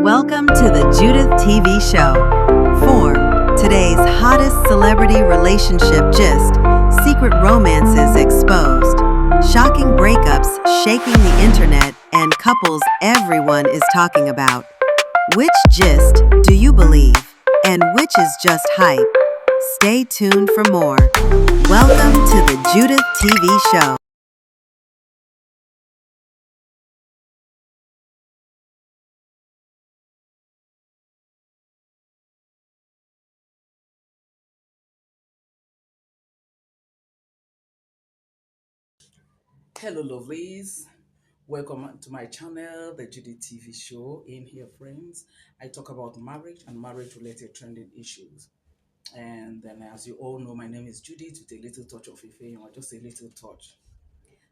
Welcome to the Judith TV show. Form today's hottest celebrity relationship gist, secret romances exposed, shocking breakups shaking the internet, and couples everyone is talking about. Which gist do you believe? And which is just hype? Stay tuned for more. Welcome to the Judith TV show. Hello, lovelies. Welcome to my channel, the Judy TV show. In here, friends, I talk about marriage and marriage-related trending issues. And then, as you all know, my name is Judy. With a little touch of Ife, or just a little touch.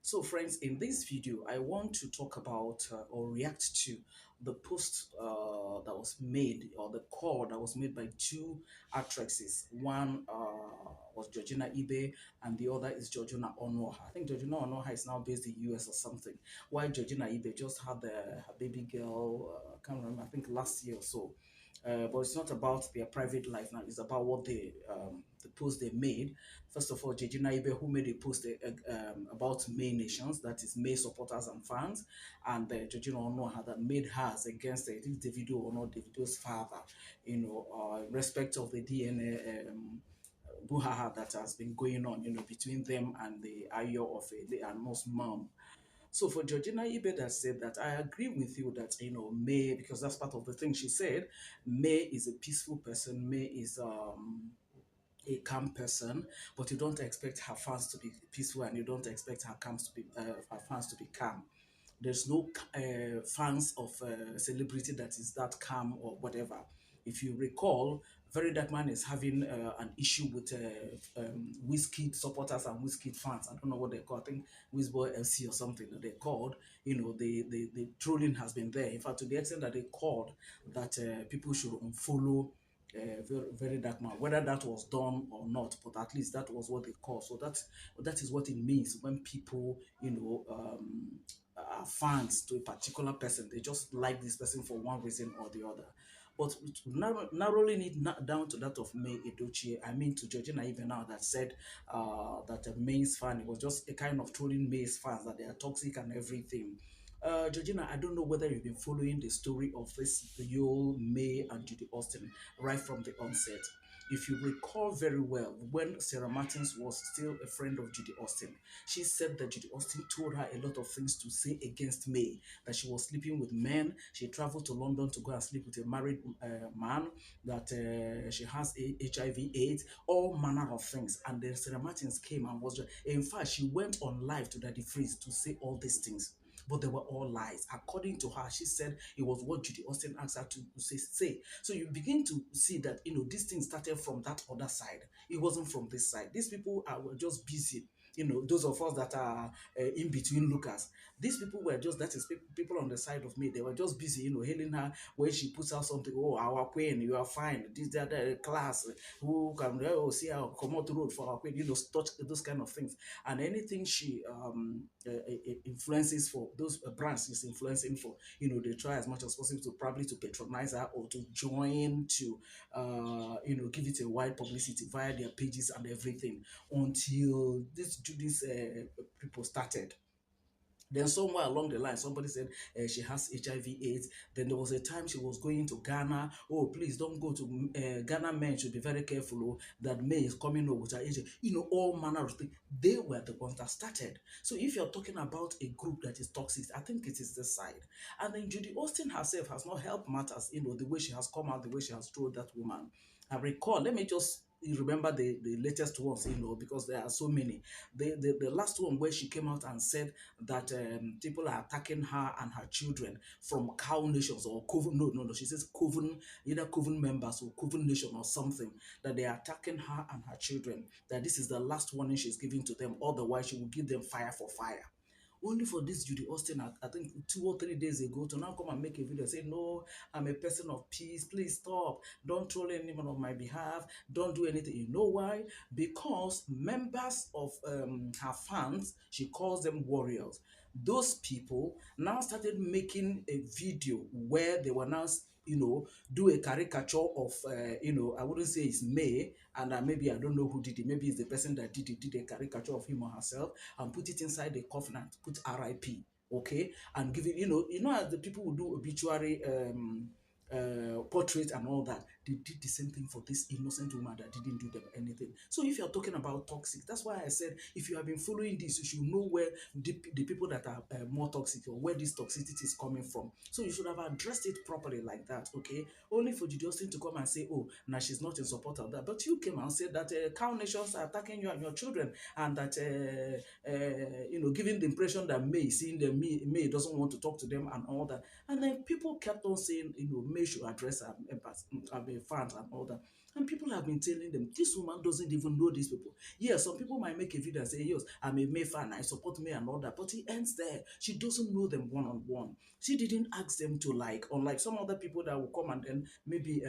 So, friends, in this video, I want to talk about or react to the post that was made, or the call that was made by two actresses. One was Georgina Ibe, and the other is Georgina Onuoha. I think Georgina Onuoha is now based in the US or something, while Georgina Ibe just had her baby girl, I can't remember, I think last year or so. But it's not about their private life now. It's about what the post they made. First of all, Georgina Ibe, who made a post about May nations, that is May supporters and fans, and Georgina Onuoha that made hers against I think Davido or not Davido's father, in respect of the DNA brouhaha that has been going on, between them and the Ayo of the Anos mom. So for Georgina Ibe that said that, I agree with you that May, because that's part of the thing she said. May is a peaceful person. May is a calm person, but you don't expect her fans to be peaceful, and you don't expect her fans to be calm. There's no fans of celebrity that is that calm or whatever. If you recall, Very Dark Man is having an issue with Wizkid supporters and Wizkid fans. I don't know what they call. I think Wizboy LC or something that they called. The trolling has been there. In fact, to the extent that they called that people should unfollow very dark man, whether that was done or not, but at least that was what they call. So that is what it means when people are fans to a particular person. They just like this person for one reason or the other. But narrowing it down to that of May Edochie, I mean to Georgina even now that said that May's fan, it was just a kind of trolling May's fans, that they are toxic and everything. Georgina, I don't know whether you've been following the story of this Yul, May, and Judy Austin right from the onset. If you recall very well, when Sarah Martins was still a friend of Judy Austin, she said that Judy Austin told her a lot of things to say against May, that she was sleeping with men, she traveled to London to go and sleep with a married man, that she has HIV/AIDS, all manner of things. And then Sarah Martins came and in fact, she went on live to Daddy Freeze to say all these things, but they were all lies. According to her, she said it was what Judy Austin asked her to say. So you begin to see that this thing started from that other side. It wasn't from this side. These people were just busy. Those of us that are in between lookers, these people were just, that is people on the side of me. They were just busy, hailing her when she puts out something. Oh, our queen, you are fine. This, that, class. Who can see her come out the road for our queen? Touch those kind of things. And anything she influences for, those brands is influencing for, they try as much as possible to probably to patronize her, or to join, to give it a wide publicity via their pages and everything, until these people started. Then somewhere along the line, somebody said she has HIV/AIDS. Then there was a time she was going to Ghana. Oh, please don't go to Ghana. Men should be very careful. Oh, that May is coming over with her HIV. All manner of things. They were the ones that started. So if you're talking about a group that is toxic, I think it is this side. And then Judy Austin herself has not helped matters. The way she has come out, the way she has trolled that woman. I recall. Let me just remember the latest ones. Because there are so many. The last one where she came out and said that people are attacking her and her children from cow nations or coven. No, no, no. She says coven, either coven members or coven nation or something, that they are attacking her and her children. That this is the last warning she's giving to them. Otherwise, she will give them fire for fire. Only for this Judy Austin, I think 2 or 3 days ago, to now come and make a video say, no, I'm a person of peace. Please stop. Don't troll anyone on my behalf. Don't do anything. You know why? Because members of her fans, she calls them warriors. Those people now started making a video where they were now do a caricature of, I wouldn't say it's May, and maybe I don't know who did it. Maybe it's the person that did a caricature of him or herself and put it inside the covenant, put RIP, okay, and give it, as the people who do obituary portrait and all that, they did the same thing for this innocent woman that didn't do them anything. So if you're talking about toxic, that's why I said if you have been following this, you should know where the people that are more toxic, or where this toxicity is coming from. So you should have addressed it properly like that, okay? Only for Judy Austin to come and say, oh, now she's not in support of that. But you came and said that cow nations are attacking you and your children, and that, giving the impression that seeing them, May doesn't want to talk to them and all that. And then people kept on saying, May should address her members, her fans and all that. And people have been telling them, this woman doesn't even know these people. Yes, some people might make a video and say, yes, I'm a May fan, I support May and all that. But it ends there. She doesn't know them one on one. She didn't ask them to like, unlike some other people that will come and then maybe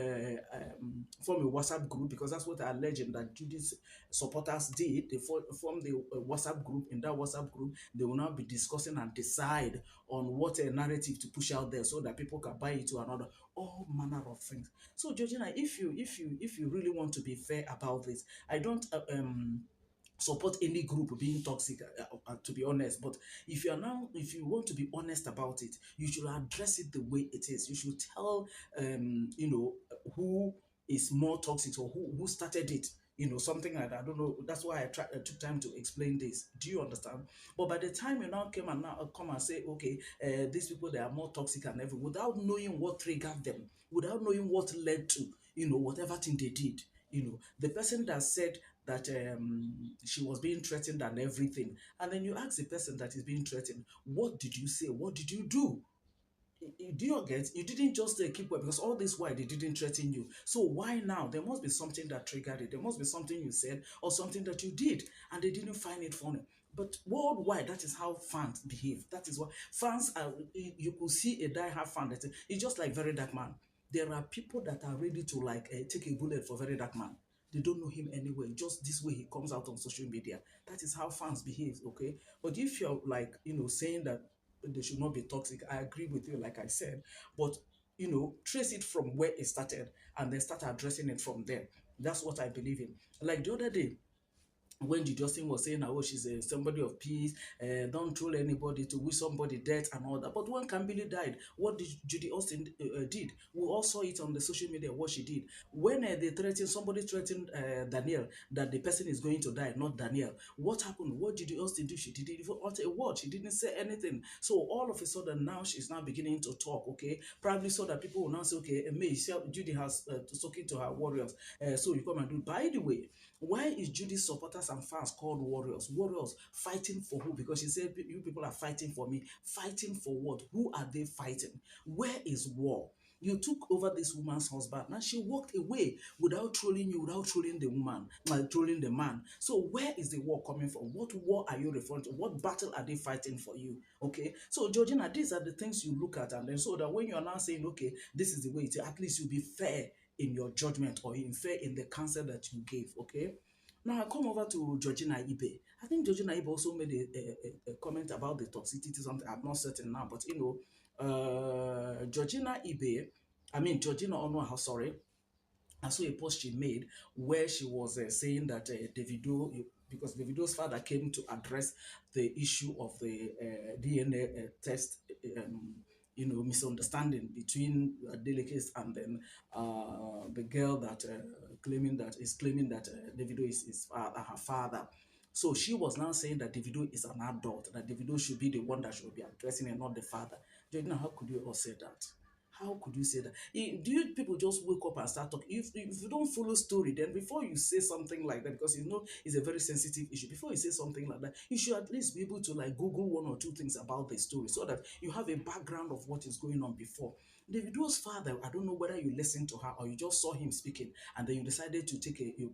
form a WhatsApp group, because that's what they're alleging that Judy's supporters did. They formed the WhatsApp group. In that WhatsApp group, they will now be discussing and decide on what a narrative to push out there so that people can buy it to another, all manner of things. So Georgina, if you really want to be fair about this, I don't support any group being toxic, to be honest. But if you want to be honest about it, you should address it the way it is. You should tell who is more toxic, or who started it, something like that. I don't know. That's why I took time to explain this. Do you understand? But by the time you now came and now come and say, okay, these people, they are more toxic and everything, without knowing what triggered them, without knowing what led to, whatever thing they did. The person that said that she was being threatened and everything, and then you ask the person that is being threatened, what did you say? What did you do? Do you get? You didn't just keep quiet, because all this while they didn't threaten you. So why now? There must be something that triggered it. There must be something you said or something that you did, and they didn't find it funny. But worldwide, that is how fans behave. That is what fans are. You could see a die-hard fan that it's just like Very Dark Man. There are people that are ready to like take a bullet for Very Dark Man. They don't know him anyway. Just this way he comes out on social media. That is how fans behave. Okay, but if you're like saying that they should not be toxic, I agree with you, like I said, but trace it from where it started and then start addressing it from there. That's what I believe in. Like the other day, when the Justin was saying, oh, she's somebody of peace, don't troll anybody to wish somebody death and all that. But when Kambili died, what did Judy Austin did? We all saw it on the social media, what she did. When somebody threatened Daniel, that the person is going to die, not Daniel. What happened? What did Judy Austin do? She didn't even utter a word. She didn't say anything. So all of a sudden, now she's now beginning to talk, okay? Probably so that people will now say, okay, May, Judy has talking to her warriors. So you come and do. By the way, why is Judy's supporters and fans called warriors? Warriors fighting for who? Because she said, you people are fighting for me. Fighting for what? Who are they fighting? Where is war? You took over this woman's husband. Now she walked away without trolling you, without trolling the woman, trolling the man. So where is the war coming from? What war are you referring to? What battle are they fighting for you? Okay. So Georgina, these are the things you look at, and then so that when you are now saying, okay, this is the way it is, at least you'll be fair in your judgment, or in fair in the counsel that you gave. Okay. Now I come over to Georgina Ibe. I think Georgina Ibe also made a comment about the toxicity, something I'm not certain now, but Georgina Ibe, Georgina Onuoha, sorry, I saw a post she made where she was saying that Davido, because Davido's father came to address the issue of the DNA test, misunderstanding between Delicate and then the girl that claiming that Davido is her father. So she was now saying that Davido is an adult, that Davido should be the one that should be addressing and not the father. Jordan, how could you all say that? How could you say that? Do you people just wake up and start talking? If you don't follow story, then before you say something like that, because it's a very sensitive issue, before you say something like that, you should at least be able to like Google one or two things about the story so that you have a background of what is going on before. Davido's father, I don't know whether you listened to her or you just saw him speaking and then you decided to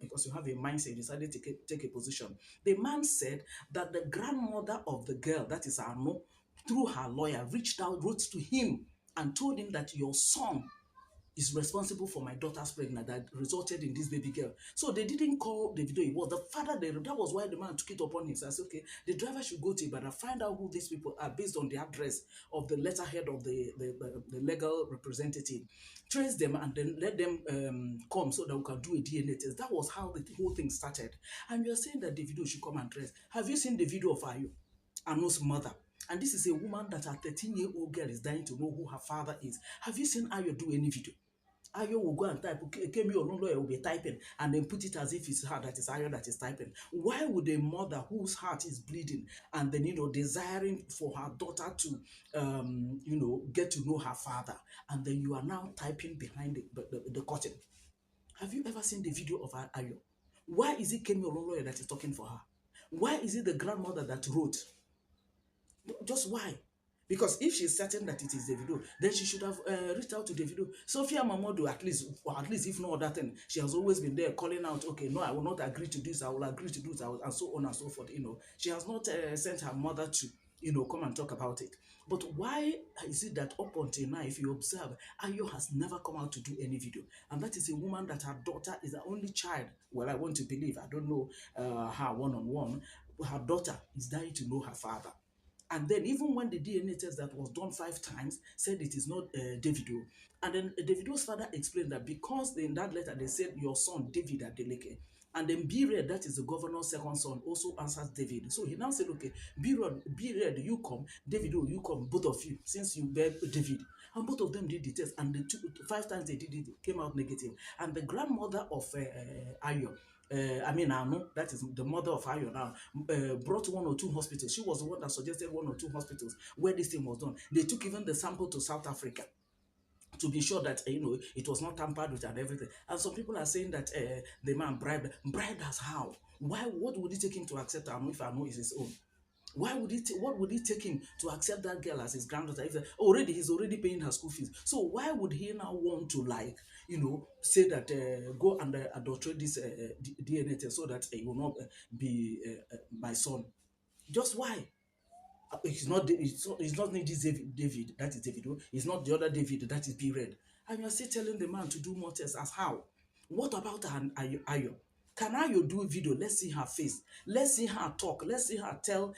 because you have a mindset, you decided to take a position. The man said that the grandmother of the girl, that is Arno, through her lawyer, reached out, wrote to him and told him that your son is responsible for my daughter's pregnancy that resulted in this baby girl. So they didn't call Davido. It was the father. That was why the man took it upon himself. Said, okay, the driver should go to Ibadan, find out who these people are based on the address of the letterhead of the legal representative, trace them, and then let them come so that we can do a DNA test. That was how the whole thing started. And you're saying that Davido should come and dress. Have you seen the video of Ayo, Ano's mother? And this is a woman that her 13-year-old girl is dying to know who her father is. Have you seen Ayo do any video? Ayo will go and type, Kemi Olunloyo will be typing and then put it as if it's her that is Ayo that is typing. Why would a mother whose heart is bleeding and then, desiring for her daughter to, get to know her father, and then you are now typing behind the curtain? Have you ever seen the video of Ayo? Why is it Kemi Olunloyo that is talking for her? Why is it the grandmother that wrote? Just why? Because if she's certain that it is Davido, then she should have reached out to Davido. Sophia Mamodu, at least, or at least if not that thing, she has always been there calling out, okay, no, I will not agree to this, I will agree to this, and so on and so forth. She has not sent her mother to, come and talk about it. But why is it that up until now, if you observe, Ayo has never come out to do any video? And that is a woman that her daughter is the only child. Well, I want to believe, I don't know her one-on-one, her daughter is dying to know her father. And then even when the DNA test that was done 5 times said it is not Davido, and then Davido's father explained that because in that letter they said your son David Adeleke, and then B-Red, that is the governor's second son, also answers David. So he now said, okay, B-Red, you come, Davido, you come, both of you, since you bear David. And both of them did the test, and the 5 times they did it, came out negative. And the grandmother of Ayo, Anu, that is the mother of Ayo now, brought 1 or 2 hospitals. She was the one that suggested 1 or 2 hospitals where this thing was done. They took even the sample to South Africa to be sure that it was not tampered with and everything. And some people are saying that the man bribed us. How? Why? What would it take him to accept Anu if Anu is his own? Why would what would it take him to accept that girl as his granddaughter? If he's already paying her school fees. So why would he now want to say that go and adulterate this DNA test so that he will not be my son? Just why? It's not this David, that is Davido. It's not the other David, that is B-Red. And you're still telling the man to do more tests. As how? What about Ayo? Can Ayo do a video? Let's see her face. Let's see her talk. Let's see her tell,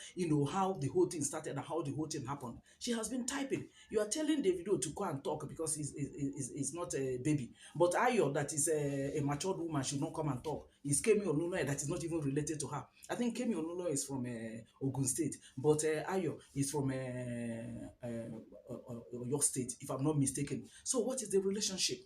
how the whole thing started and how the whole thing happened. She has been typing. You are telling Davido to go and talk because he's not a baby. But Ayo, that is a matured woman, should not come and talk. It's Kemi Olunloyo that is not even related to her. I think Kemi Olunloyo is from Ogun State, but Ayo is from your state, if I'm not mistaken. So what is the relationship?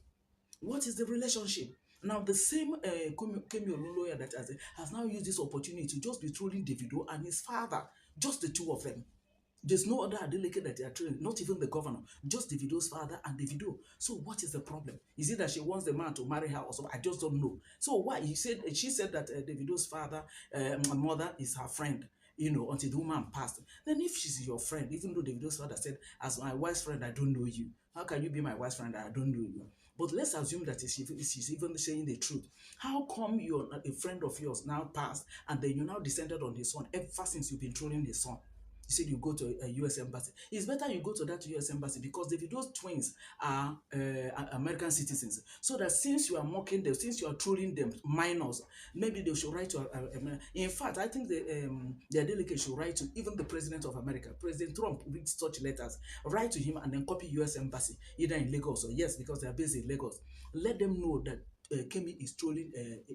What is the relationship? Now, the same Kemi Olunloyo that has now used this opportunity to just be trolling Davido and his father, just the two of them. There's no other Adeleke that they are training, not even the governor, just Davido's father and Davido. So what is the problem? Is it that she wants the man to marry her or something? I just don't know. So why? She said that Davido's father, mother is her friend, until the woman passed. Then if she's your friend, even though Davido's father said, as my wife's friend, I don't know you. How can you be my wife's friend? I don't know you. But let's assume that she's even saying the truth. How come you're a friend of yours now passed and then you now descended on his son ever since you've been trolling his son? You said you go to a U.S. embassy. It's better you go to that U.S. embassy because Davido's twins are American citizens. So that since you are mocking them, since you are trolling them, minors, maybe they should write to. In fact, I think the delegate should write to even the president of America. President Trump reads such letters. Write to him and then copy U.S. embassy, either in Lagos or yes, because they are based in Lagos. Let them know that Kemi is trolling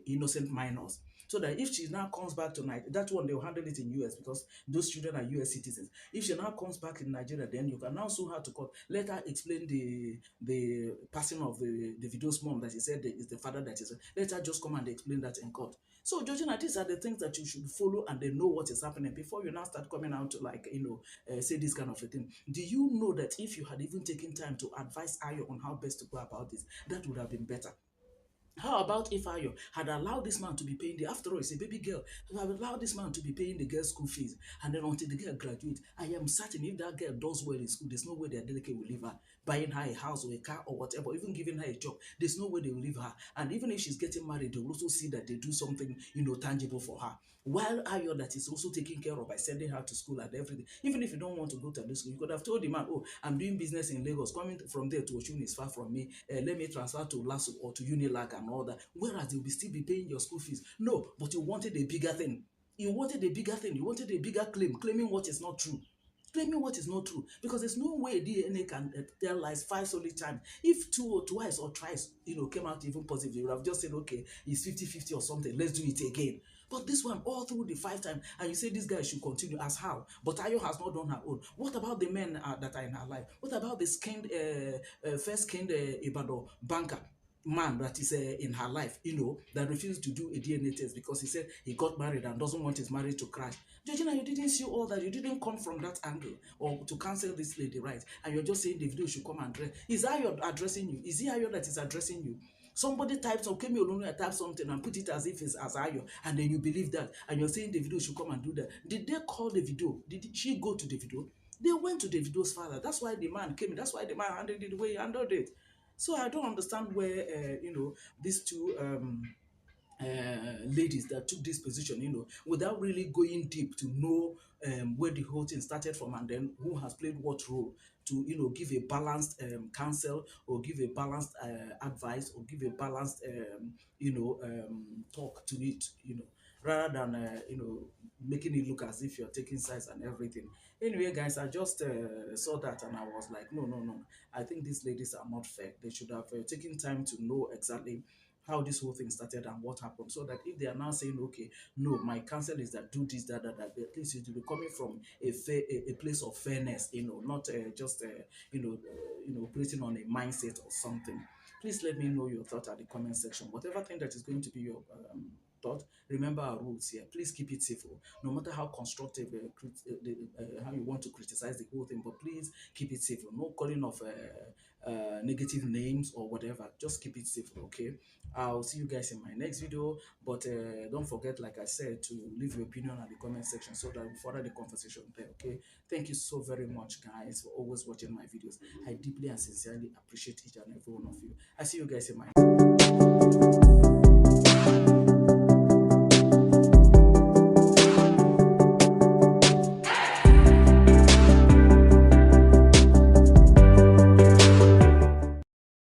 innocent minors. So that if she now comes back tonight, that one they will handle it in US because those children are US citizens. If she now comes back in Nigeria, then you can now sue her to court. Let her explain the passing of the Davido's mom that she said is the father that is. Let her just come and explain that in court. So Georgina, these are the things that you should follow and then know what is happening before you now start coming out to say this kind of a thing. Do you know that if you had even taken time to advise Ayo on how best to go about this, that would have been better? How about if Ayo had allowed this man to be paying after all, it's a baby girl, had allowed this man to be paying the girl's school fees, and then until the girl graduates, I am certain if that girl does well in school, there's no way the Adeleke will leave her buying her a house or a car or whatever, even giving her a job, there's no way they will leave her. And even if she's getting married, they will also see that they do something, tangible for her. While Ayo that is also taken care of by sending her to school and everything. Even if you don't want to go to the school, you could have told the man, oh, I'm doing business in Lagos, coming from there to Oshun is far from me. Let me transfer to LASU or to Unilag and all that. Whereas they will still be paying your school fees. No, but you wanted a bigger thing. You wanted a bigger thing. You wanted a bigger claim, claiming what is not true. Claiming what is not true, because there's no way DNA can tell lies 5 solid times. If two or twice or thrice, came out even positive, you would have just said, okay, it's 50-50 or something, let's do it again. But this one, all through the 5 times, and you say this guy should continue, as how? But Ayo has not done her own. What about the men that are in her life? What about the first skinned Ibadan banker? Man that is in her life, that refused to do a DNA test because he said he got married and doesn't want his marriage to crash. Georgina, you didn't see all that. You didn't come from that angle or to cancel this lady, right? And you're just saying the video should come and address. Is Ayo addressing you? Is it Ayo that is addressing you? Somebody types, okay, me alone, type something and put it as if it's as Ayo, and then you believe that, and you're saying the video should come and do that. Did they call the video? Did she go to the video? They went to the video's father. That's why the man came in. That's why the man handled it the way he handled it. So I don't understand where these two ladies that took this position, without really going deep to know where the whole thing started from and then who has played what role to, give a balanced counsel or give a balanced advice or give a balanced, talk to it, rather than, making it look as if you're taking sides and everything. Anyway, guys, I just saw that and I was like, no, no, no. I think these ladies are not fair. They should have taken time to know exactly how this whole thing started and what happened, so that if they are now saying, okay, no, my counsel is that do this, that, at least it will be coming from a place of fairness, not just operating on a mindset or something. Please let me know your thought at the comment section. Whatever thing that is going to be your thought, remember our rules here. Please keep it civil, no matter how constructive how you want to criticize the whole thing, but please keep it civil. No calling of negative names or whatever. Just keep it civil, okay? I'll see you guys in my next video, but don't forget, like I said, to leave your opinion at the comment section so that we further the conversation there, okay? Thank you so very much, guys, for always watching my videos. I deeply and sincerely appreciate each and every one of you. I see you guys in my